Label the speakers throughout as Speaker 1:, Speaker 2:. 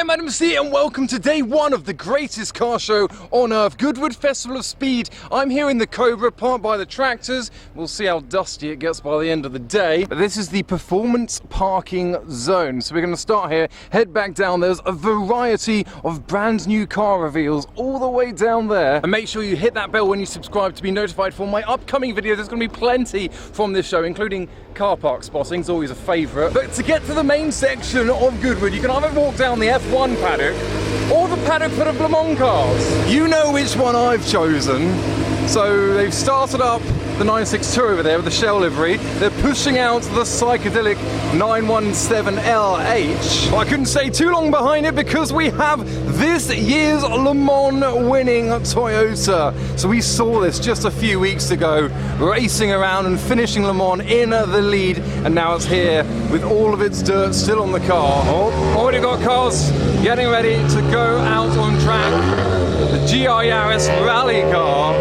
Speaker 1: I'm Adam C and welcome to day one of the greatest car show on earth, Goodwood Festival of Speed. I'm here in the Cobra, parked by the tractors. We'll see how dusty it gets by the end of the day. But this is the performance parking zone. So we're going to start here, head back down. There's a variety of brand new car reveals all the way down there. And make sure you hit that bell when you subscribe to be notified for my upcoming videos. There's going to be plenty from this show, including car park spotting. It's always a favourite. But to get to the main section of Goodwood, you can either walk down the F1 paddock or the paddock for the Le Mans cars. You know which one I've chosen. So they've started up the 962 over there with the Shell livery. They're pushing out the psychedelic 917LH. But I couldn't stay too long behind it because we have this year's Le Mans winning Toyota. So we saw this just a few weeks ago, racing around and finishing Le Mans in the lead, and now it's here with all of its dirt still on the car. Oh, already got cars getting ready to go out on track. The GR Yaris rally car.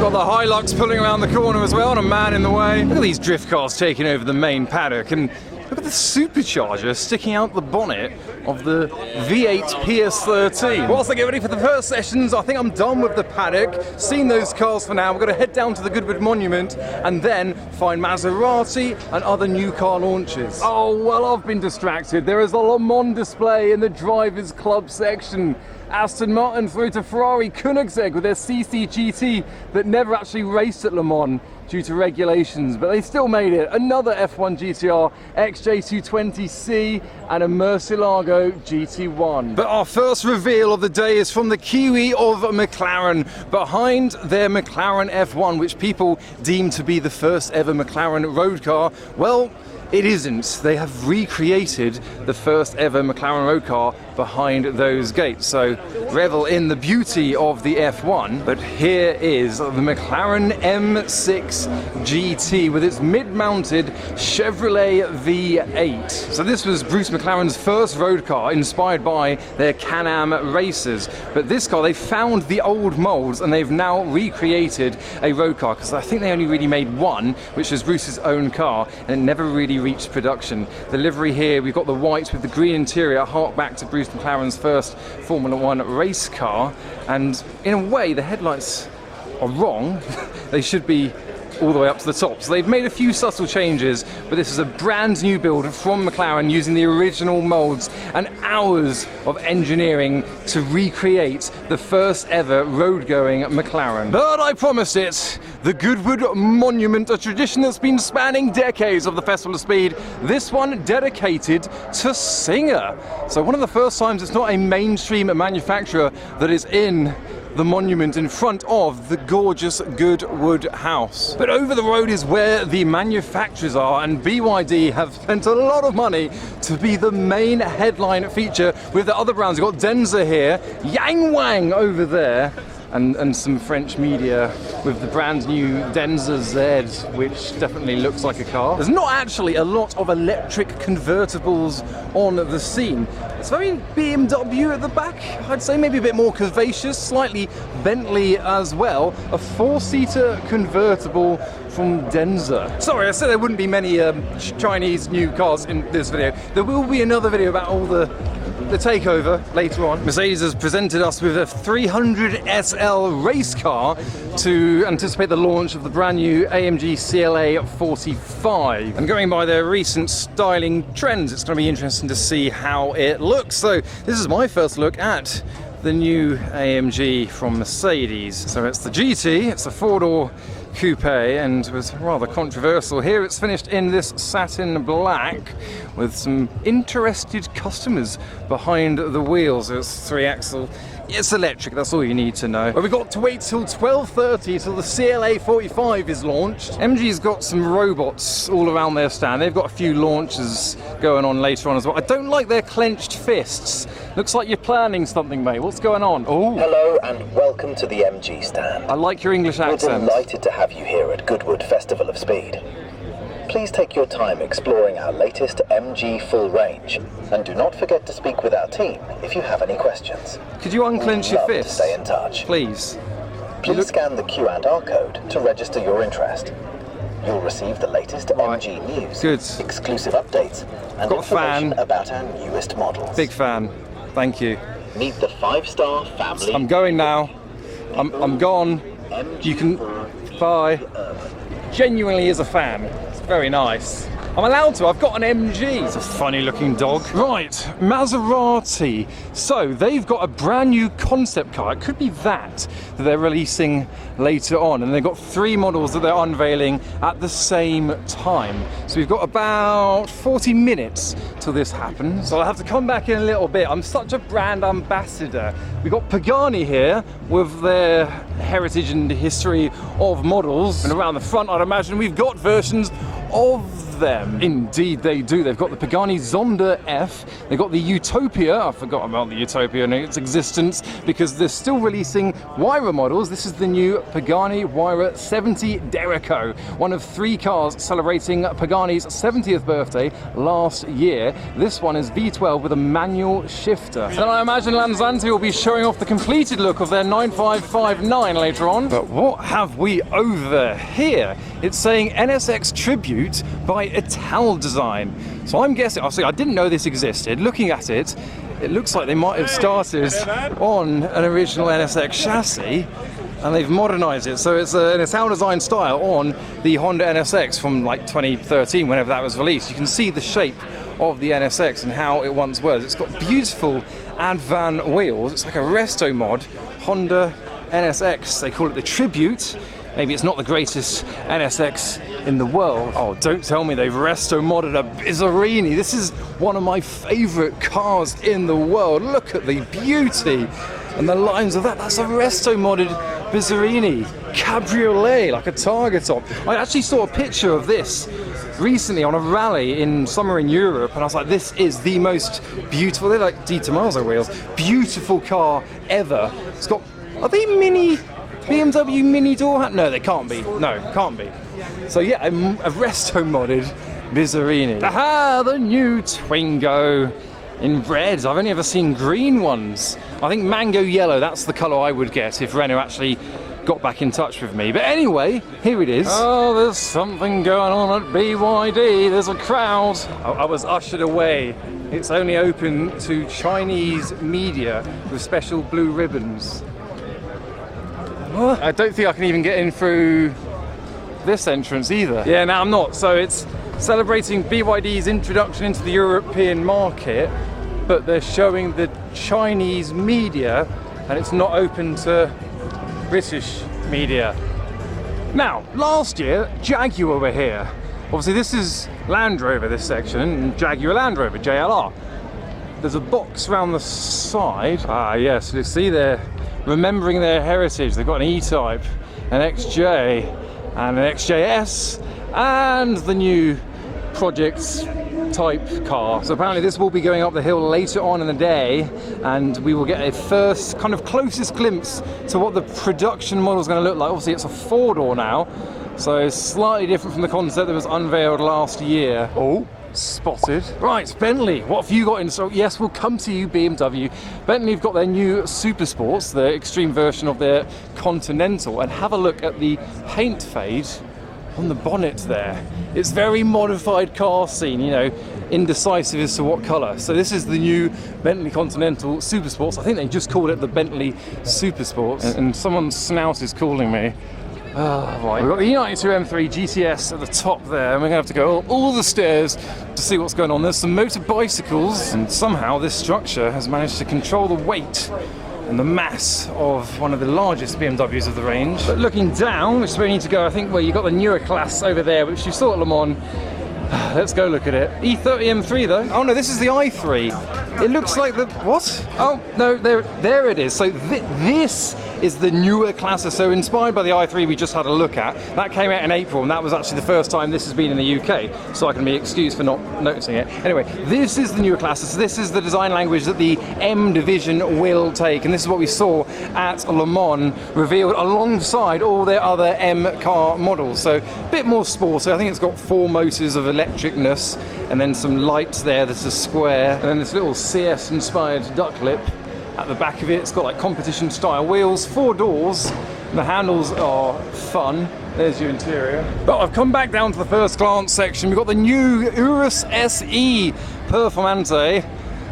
Speaker 1: Got the Hilux pulling around the corner as well, and a man in the way. Look at these drift cars taking over the main paddock, and look at the supercharger sticking out the bonnet of the V8 PS13. Whilst I get ready for the first sessions, I think I'm done with the paddock. Seen those cars for now. We're going to head down to the Goodwood Monument and then find Maserati and other new car launches. Oh, well, I've been distracted. There is a Le Mans display in the Drivers Club section. Aston Martin through to Ferrari Koenigsegg with their CC-GT that never actually raced at Le Mans due to regulations, but they still made it. Another F1 GTR XJ220C and a Murcielago GT1. But our first reveal of the day is from the Kiwi of McLaren, behind their McLaren F1, which people deem to be the first ever McLaren road car. Well, it isn't. They have recreated the first ever McLaren road car behind those gates. So revel in the beauty of the F1. But here is the McLaren M6 GT with its mid-mounted Chevrolet V8. So this was Bruce McLaren's first road car, inspired by their Can-Am racers. But this car, they found the old molds and they've now recreated a road car, because I think they only really made one, which was Bruce's own car, and it never really reached production. The livery here, we've got the white with the green interior, hark back to Bruce McLaren's first Formula One race car, and in a way the headlights are wrong. They should be all the way up to the top. So they've made a few subtle changes, but this is a brand new build from McLaren using the original molds and hours of engineering to recreate the first ever road-going McLaren. But I promised it, the Goodwood Monument, a tradition that's been spanning decades of the Festival of Speed, this one dedicated to Singer. So one of the first times it's not a mainstream manufacturer that is in the monument in front of the gorgeous Goodwood house. But over the road is where the manufacturers are, and BYD have spent a lot of money to be the main headline feature with the other brands. We've got Denza here, Yang Wang over there, and some French media with the brand new Denza Z, which definitely looks like a car. There's not actually a lot of electric convertibles on the scene. It's very BMW at the back, I'd say, maybe a bit more curvaceous, slightly Bentley as well. A four-seater convertible from Denza. Sorry, I said there wouldn't be many Chinese new cars in this video. There will be another video about all the takeover later on. Mercedes has presented us with a 300 SL race car to anticipate the launch of the brand new AMG CLA 45. And going by their recent styling trends, it's going to be interesting to see how it looks. So this is my first look at the new AMG from Mercedes. So it's the GT, it's a four-door coupe, and was rather controversial. Here it's finished in this satin black with some interested customers behind the wheels. So it's 3-axle. It's electric, that's all you need to know. But we've got to wait till 12:30 till the CLA 45 is launched. MG's got some robots all around their stand. They've got a few launches going on later on as well. I don't like their clenched fists. Looks like you're planning something, mate. What's going on? Oh.
Speaker 2: Hello and welcome to the MG stand.
Speaker 1: I like your English accent.
Speaker 2: We're delighted to have you here at Goodwood Festival of Speed. Please take your time exploring our latest MG full range, and do not forget to speak with our team if you have any questions.
Speaker 1: Could you unclench your fist?
Speaker 2: Stay in touch.
Speaker 1: Please.
Speaker 2: Please scan the Q&R code to register your interest. You'll receive the latest MG news, exclusive updates, and information about our newest models.
Speaker 1: Big fan. Thank you.
Speaker 2: Meet the 5-star family.
Speaker 1: I'm going now. I'm gone. You can... Bye. Genuinely is a fan. It's very nice. I'm allowed to, I've got an MG. It's a funny looking dog. Right, Maserati. So they've got a brand new concept car. It could be that they're releasing later on. And they've got 3 models that they're unveiling at the same time. So we've got about 40 minutes till this happens. So I'll have to come back in a little bit. I'm such a brand ambassador. We've got Pagani here with their heritage and history of models. And around the front, I'd imagine we've got versions of them. Indeed they do. They've got the Pagani Zonda F, they've got the Utopia, I forgot about the Utopia and its existence because they're still releasing Huayra models. This is the new Pagani Huayra 70 Derico, one of 3 cars celebrating Pagani's 70th birthday last year. This one is V12 with a manual shifter. Then I imagine Lanzante will be showing off the completed look of their 9559 later on. But what have we over here? It's saying NSX Tribute by Ital Design. So I'm guessing, obviously I didn't know this existed. Looking at it, it looks like they might have started on an original NSX chassis and they've modernized it. So it's an Ital Design style on the Honda NSX from like 2013, whenever that was released. You can see the shape of the NSX and how it once was. It's got beautiful Advan wheels. It's like a resto mod Honda NSX. They call it the Tribute. Maybe it's not the greatest NSX in the world. Oh, don't tell me they've resto modded a Bizzarrini. This is one of my favorite cars in the world. Look at the beauty and the lines of that. That's a resto modded Bizzarrini. Cabriolet, like a Targa top. I actually saw a picture of this recently on a rally in somewhere in Europe, and I was like, this is the most beautiful, they're like Di Tomaso wheels, beautiful car ever. It's got, are they mini BMW mini door? No, they can't be. No, can't be. So yeah, a resto modded Bizzarrini. Aha, the new Twingo in red. I've only ever seen green ones. I think mango yellow, that's the colour I would get if Renault actually got back in touch with me. But anyway, here it is. Oh, there's something going on at BYD. There's a crowd. I was ushered away. It's only open to Chinese media with special blue ribbons. What? I don't think I can even get in through this entrance either. Yeah, no, I'm not. So it's celebrating BYD's introduction into the European market, but they're showing the Chinese media and it's not open to British media. Now, last year, Jaguar were here. Obviously, this is Land Rover, this section, and Jaguar Land Rover, JLR. There's a box around the side. Ah, yes, you see they're remembering their heritage. They've got an E-Type, an XJ, and an XJS, and the new Project type car. So apparently this will be going up the hill later on in the day, and we will get a first kind of closest glimpse to what the production model is going to look like. Obviously it's a 4-door now, so slightly different from the concept that was unveiled last year. Oh, spotted. Right, Bentley, what have you got in? So yes, we'll come to you, BMW. Bentley have got their new Super Sports, the extreme version of their Continental, and have a look at the paint fade on the bonnet there. It's very modified car scene, you know, indecisive as to what colour. So this is the new Bentley Continental Super Sports. I think they just called it the Bentley Super Sports, and someone's snout is calling me. Right. We've got the E92 M3 GTS at the top there, and we're going to have to go all the stairs to see what's going on. There's some motor bicycles, and somehow this structure has managed to control the weight and the mass of one of the largest BMWs of the range. But looking down, which is where we need to go, I think, well, you've got the newer class over there, which you saw at Le Mans. Let's go look at it. E30 M3 though. Oh no, this is the i3. It looks like the, what? Oh no, there it is. So this is the newer class. So inspired by the i3 we just had a look at. That came out in April, and that was actually the first time this has been in the UK. So I can be excused for not noticing it. Anyway, this is the newer class. So this is the design language that the M division will take, and this is what we saw at Le Mans revealed alongside all their other M car models. So a bit more sporty. I think it's got 4 motors of electricness, and then some lights there. There's a square, and then this little CS inspired duck lip at the back of it. It's got like competition style wheels, 4 doors, and the handles are fun. There's your interior. But I've come back down to the first glance section. We've got the new Urus SE Performante.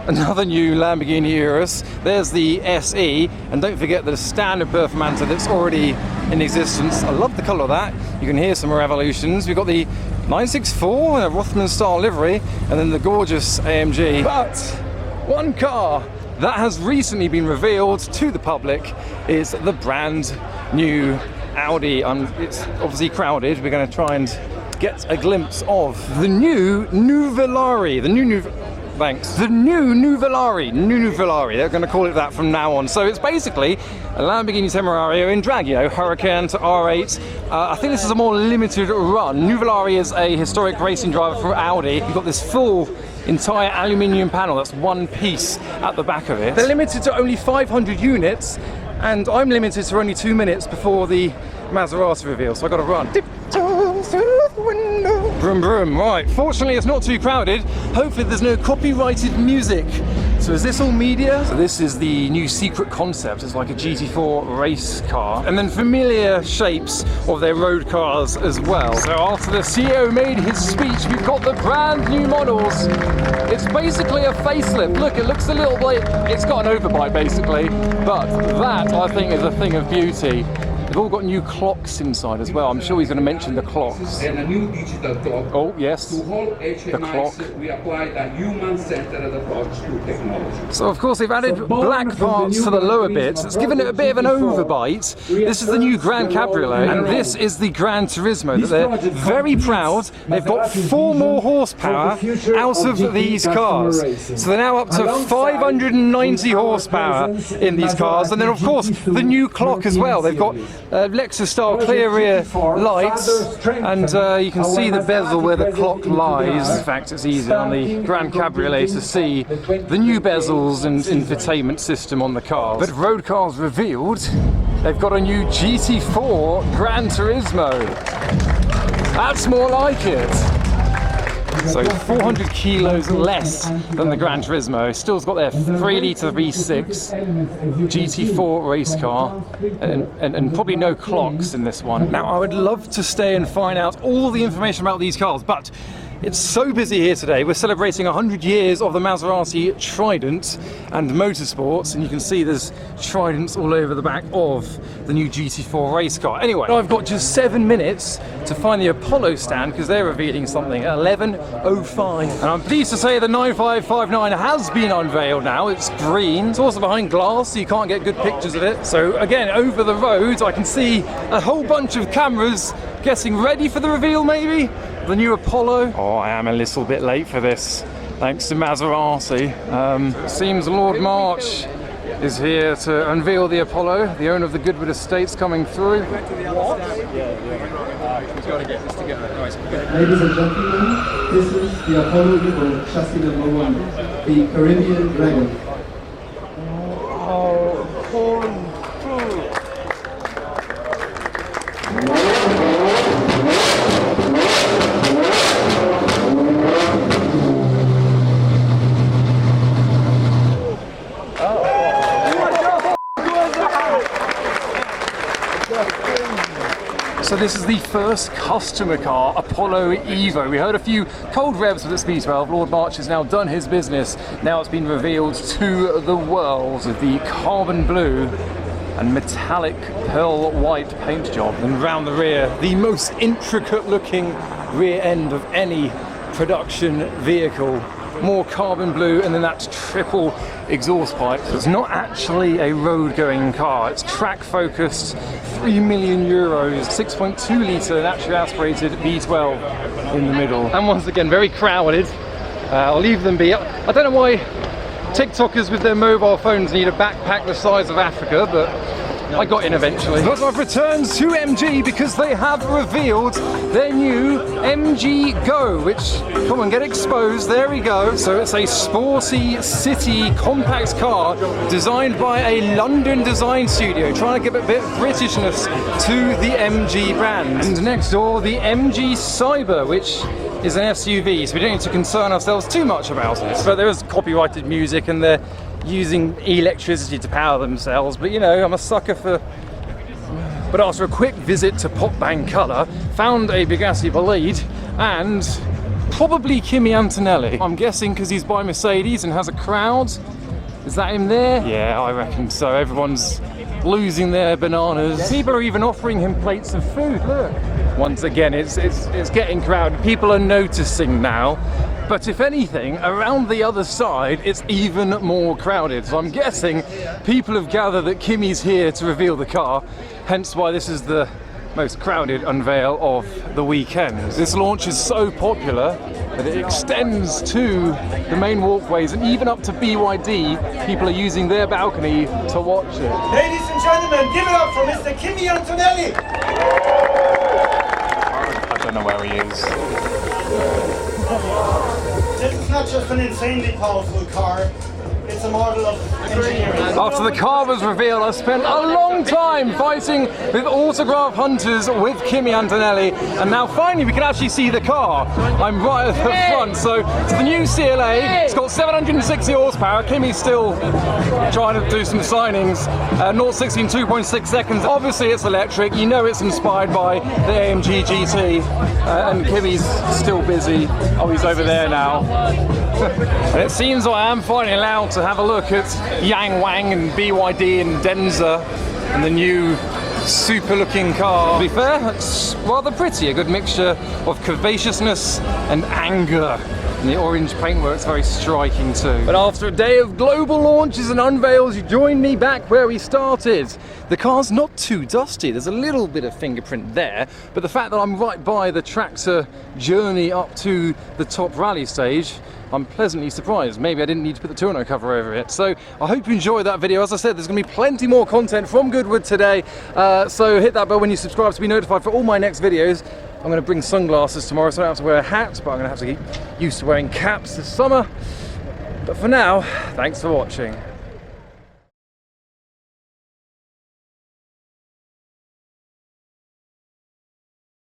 Speaker 1: Another new Lamborghini Urus. There's the SE, and don't forget the standard Performante that's already in existence. I love the colour of that. You can hear some revolutions. We've got the 964, a Rothman style livery, and then the gorgeous AMG. But one car that has recently been revealed to the public is the brand new Audi. It's obviously crowded. We're going to try and get a glimpse of the new Nuvolari. The new Nuvolari. They're going to call it that from now on. So it's basically a Lamborghini Temerario in drag, you know, Huracan to R8. I think this is a more limited run. Nuvolari is a historic racing driver for Audi. You've got this full entire aluminium panel, that's one piece at the back of it. They're limited to only 500 units, and I'm limited to only 2 minutes before the Maserati reveal, so I gotta run. Tiptoe through the window. Vroom vroom. Right, fortunately it's not too crowded. Hopefully there's no copyrighted music. So is this all media? So this is the new secret concept. It's like a GT4 race car. And then familiar shapes of their road cars as well. So after the CEO made his speech, we've got the brand new models. It's basically a facelift. Look, it looks a little bit, it's got an overbite basically. But that, I think, is a thing of beauty. They've all got new clocks inside as well. I'm sure he's going to mention the clocks.
Speaker 3: And a new digital clock.
Speaker 1: Oh, yes.
Speaker 3: To whole
Speaker 1: The clock.
Speaker 3: we applied a human-centered approach to technology.
Speaker 1: So of course they've added black parts to the lower bits. It's given it a bit of an overbite. This is the new Grand Cabriolet, and this is the Gran Turismo that they're very proud. They've got 4 more horsepower out of these cars. So they're now up to 590 horsepower in these cars. And then of course the new clock as well. They've got Lexus style clear rear lights, and you can see the bezel where the clock lies. In fact, it's easy on the Grand Cabriolet to see the new bezels and infotainment system on the cars. But road cars revealed, they've got a new GT4 Gran Turismo. That's more like it. So 400 kilos less than the Gran Turismo. Still's got their 3-litre V6 GT4 race car, and probably no clocks in this one. Now I would love to stay and find out all the information about these cars, but it's so busy here today. We're celebrating 100 years of the Maserati Trident and motorsports, and you can see there's Tridents all over the back of the new GT4 race car. Anyway, I've got just 7 minutes to find the Apollo stand because they're revealing something at 11:05. And I'm pleased to say the 9559 has been unveiled now. It's green. It's also behind glass, so you can't get good pictures of it. So again, over the road, I can see a whole bunch of cameras getting ready for the reveal, maybe? The new Apollo. Oh, I am a little bit late for this, thanks to Maserati. It seems Lord March is here to unveil the Apollo, the owner of the Goodwood estates coming through. What? We've got to get this together.
Speaker 4: Ladies and gentlemen, this is the Apollo Eagle, chassis number 1, the Caribbean Dragon.
Speaker 1: So this is the first customer car, Apollo Evo. We heard a few cold revs with the Speed12. Lord March has now done his business. Now it's been revealed to the world. The carbon blue and metallic pearl white paint job. And round the rear, the most intricate looking rear end of any production vehicle. More carbon blue, and then that triple exhaust pipe. So it's not actually a road-going car. It's track-focused, 3 million euros, 6.2 litre naturally aspirated V12 in the middle. And once again, very crowded. I'll leave them be. I don't know why TikTokers with their mobile phones need a backpack the size of Africa, but I got in eventually. But I've returned to MG because they have revealed their new MG Go, which, come on, get exposed, there we go. So it's a sporty city compact car designed by a London design studio, trying to give a bit of Britishness to the MG brand. And next door, the MG Cyber, which is an SUV, so we don't need to concern ourselves too much about it. But there is copyrighted music, and they're using electricity to power themselves, but you know, I'm a sucker for... But after a quick visit to Pop Bang Colour, found a Bugatti Bolide and Probably Kimi Antonelli. I'm guessing because he's by Mercedes and has a crowd. Is that him there? Yeah, I reckon so. Everyone's losing their bananas. People are even offering him plates of food, look. Once again, it's getting crowded. People are noticing now. But if anything, around the other side, it's even more crowded. So I'm guessing people have gathered that Kimi's here to reveal the car, hence why this is the most crowded unveil of the weekend. This launch is so popular that it extends to the main walkways and even up to BYD. People are using their balcony to watch it.
Speaker 5: Ladies and gentlemen, give it up for Mr. Kimi Antonelli!
Speaker 1: I don't know where he is.
Speaker 5: This is not just an insanely powerful car, it's a model of engineering.
Speaker 1: After the car was revealed, I spent a long time fighting with autograph hunters with Kimi Antonelli, and now finally we can actually see the car. I'm right at the front, so it's the new CLA. It's got 760 horsepower. Kimi's still trying to do some signings. 0-60 in 2.6 seconds. Obviously it's electric. You know it's inspired by the AMG GT, and Kimi's still busy. Oh, he's over there now. And it seems I am finally allowed to have a look at Yang Wang and BYD and Denza and the new super looking car. To be fair, it's rather pretty, a good mixture of cavaciousness and anger. And the orange paintwork's very striking too. But after a day of global launches and unveils, you join me back where we started. The car's not too dusty, there's a little bit of fingerprint there, but the fact that I'm right by the tractor journey up to the top rally stage, I'm pleasantly surprised. Maybe I didn't need to put the tonneau cover over it. So I hope you enjoyed that video. As I said, there's going to be plenty more content from Goodwood today. So hit that bell when you subscribe to be notified for all my next videos. I'm going to bring sunglasses tomorrow, so I don't have to wear a hat, but I'm going to have to get used to wearing caps this summer. But for now, thanks for watching.